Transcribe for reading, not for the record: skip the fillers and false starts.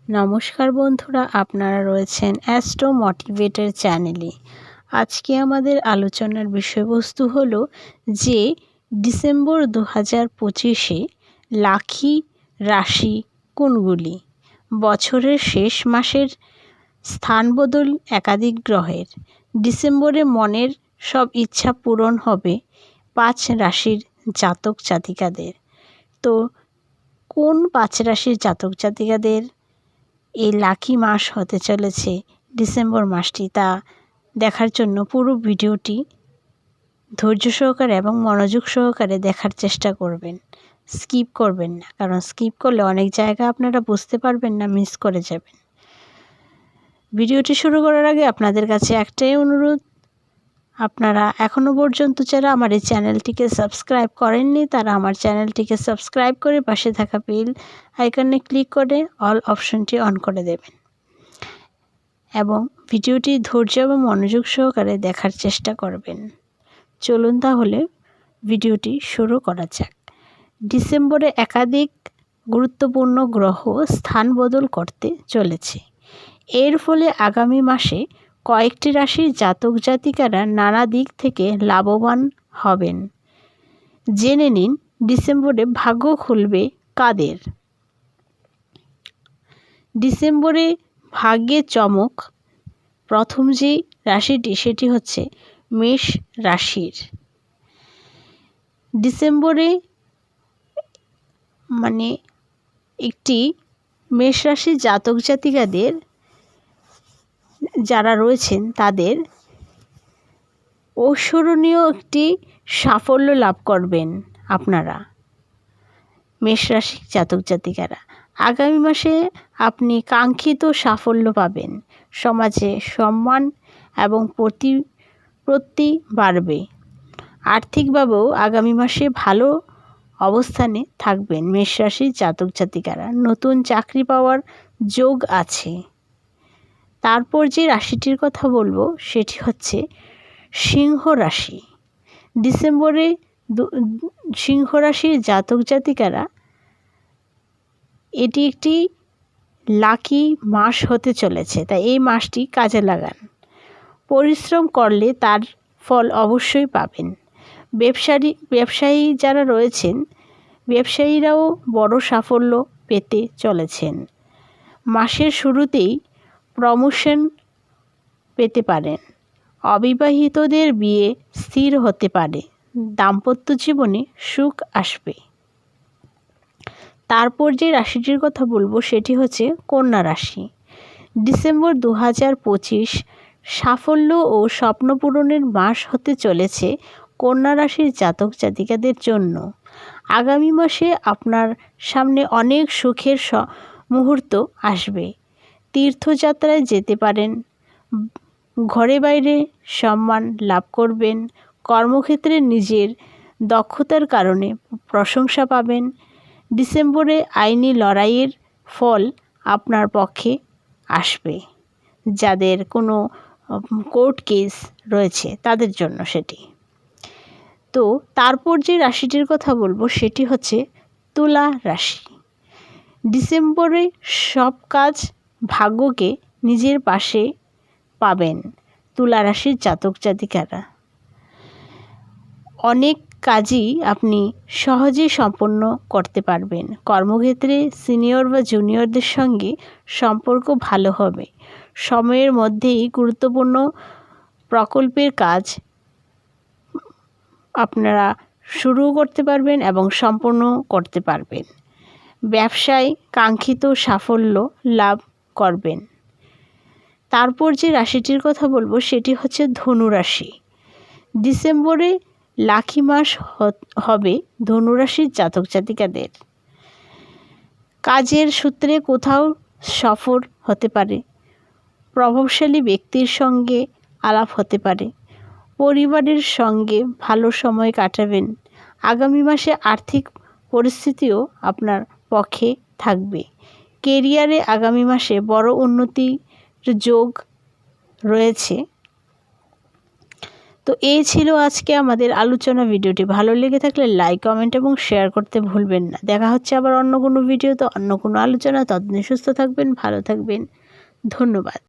নমস্কার বন্ধুরা, আপনারা রয়েছেন অ্যাস্ট্রো মোটিভেটর চ্যানেলে। আজকে আমাদের আলোচনার বিষয়বস্তু হলো যে ডিসেম্বর 2025-এ লাকি রাশি কোনগুলি। বছরের শেষ মাসের স্থান বদল একাধিক গ্রহের। ডিসেম্বরে মনের সব ইচ্ছা পূরণ হবে 5 রাশির জাতক জাতিকাদের। তো কোন 5 রাশির জাতক জাতিকাদের এই লাকি মাস হতে চলেছে ডিসেম্বর মাসটি, তা দেখার জন্য পুরো ভিডিওটি ধৈর্য সহকারে এবং মনোযোগ সহকারে দেখার চেষ্টা করবেন। স্কিপ করবেন না, কারণ স্কিপ করলে অনেক জায়গা আপনারা বুঝতে পারবেন না, মিস করে যাবেন। ভিডিওটি শুরু করার আগে আপনাদের কাছে একটাই অনুরোধ, আপনারা এখনও পর্যন্ত যারা আমার এই চ্যানেলটিকে সাবস্ক্রাইব করেননি তারা আমার চ্যানেলটিকে সাবস্ক্রাইব করে পাশে থাকা বেল আইকনে ক্লিক করে অল অপশনটি অন করে দেবেন এবং ভিডিওটি ধৈর্য এবং মনোযোগ সহকারে দেখার চেষ্টা করবেন। চলুন তাহলে ভিডিওটি শুরু করা যাক। ডিসেম্বরে একাধিক গুরুত্বপূর্ণ গ্রহ স্থান বদল করতে চলেছে। এর ফলে আগামী মাসে কয়েকটি রাশির জাতক জাতিকারা নানা দিক থেকে লাভবান হবেন। জেনে নিন ডিসেম্বরে ভাগ্য খুলবে কাদের। ডিসেম্বরে ভাগ্যে চমক প্রথম যে রাশিটি সেটি হচ্ছে মেষ রাশির। ডিসেম্বরে একটি মেষ রাশির জাতক জাতিকাদের যারা রয়েছেন তাদের অস্মরণীয় একটি সাফল্য লাভ করবেন আপনারা মেষ রাশির জাতক জাতিকারা। আগামী মাসে আপনি কাঙ্ক্ষিত সাফল্য পাবেন। সমাজে সম্মান এবং প্রতিপত্তি বাড়বে। আর্থিকভাবেও আগামী মাসে ভালো অবস্থানে থাকবেন মেষ রাশির জাতক জাতিকারা। নতুন চাকরি পাওয়ার যোগ আছে। তারপর যে রাশিটির কথা বলবো সেটি হচ্ছে সিংহ রাশি। ডিসেম্বরে সিংহ রাশির জাতক জাতিকারা এটি একটি লাকি মাস হতে চলেছে, তাই এই মাসটি কাজে লাগান। পরিশ্রম করলে তার ফল অবশ্যই পাবেন। ব্যবসায়ী যারা রয়েছেন ব্যবসায়ীরাও বড় সাফল্য পেতে চলেছেন। মাসের শুরুতেই প্রমোশন পেতে পারেন। অবিবাহিতদের বিয়ে স্থির হতে পারে। দাম্পত্য জীবনে সুখ আসবে। তারপর যে রাশিটির কথা বলবো সেটি হচ্ছে কন্যা রাশি। ডিসেম্বর 2025 সাফল্য ও স্বপ্ন পূরণের মাস হতে চলেছে কন্যা রাশির জাতক জাতিকাদের জন্য। আগামী মাসে আপনার সামনে অনেক সুখের মুহূর্ত আসবে। তীর্থযাত্রায় যেতে পারেন। ঘরে বাইরে সম্মান লাভ করবেন। কর্মক্ষেত্রে নিজের দক্ষতার কারণে প্রশংসা পাবেন। ডিসেম্বরে আইনি লড়াইয়ের ফল আপনার পক্ষে আসবে। যাদের কোনো কোর্ট কেস রয়েছে তাদের জন্য সেটি। তো তারপর যে রাশিটির কথা বলবো সেটি হচ্ছে তুলা রাশি। ডিসেম্বরে সব কাজ ভাগ্যকে নিজের পাশে পাবেন তুলা রাশির জাতক জাতিকারা। অনেক কাজই আপনি সহজে সম্পন্ন করতে পারবেন। কর্মক্ষেত্রে সিনিয়র বা জুনিয়রদের সঙ্গে সম্পর্ক ভালো হবে। সময়ের মধ্যেই গুরুত্বপূর্ণ প্রকল্পের কাজ আপনারা শুরু করতে পারবেন এবং সম্পন্ন করতে পারবেন। ব্যবসায় কাঙ্ক্ষিত সাফল্য লাভ করবেন। তারপর যে রাশিটির কথা বলবো সেটি হচ্ছে ধনু রাশি। ডিসেম্বরে লাকি মাস হবে ধনু রাশির জাতক জাতিকাদের। কাজের সূত্রে কোথাও সফর হতে পারে। প্রভাবশালী ব্যক্তির সঙ্গে আলাপ হতে পারে। পরিবারের সঙ্গে ভালো সময় কাটাবেন। আগামী মাসে আর্থিক পরিস্থিতিও আপনার পক্ষে থাকবে। কেরিয়ারে আগামী মাসে বড় উন্নতির যোগ রয়েছে। তো তো এই ছিল আজকে আমাদের আলোচনা। ভিডিওটি ভালো লেগে থাকলে লাইক, কমেন্ট এবং শেয়ার করতে ভুলবেন না। দেখা হচ্ছে আবার অন্য কোনো ভিডিওতে, অন্য কোনো আলোচনা। ততদিন সুস্থ থাকবেন, ভালো থাকবেন। ধন্যবাদ।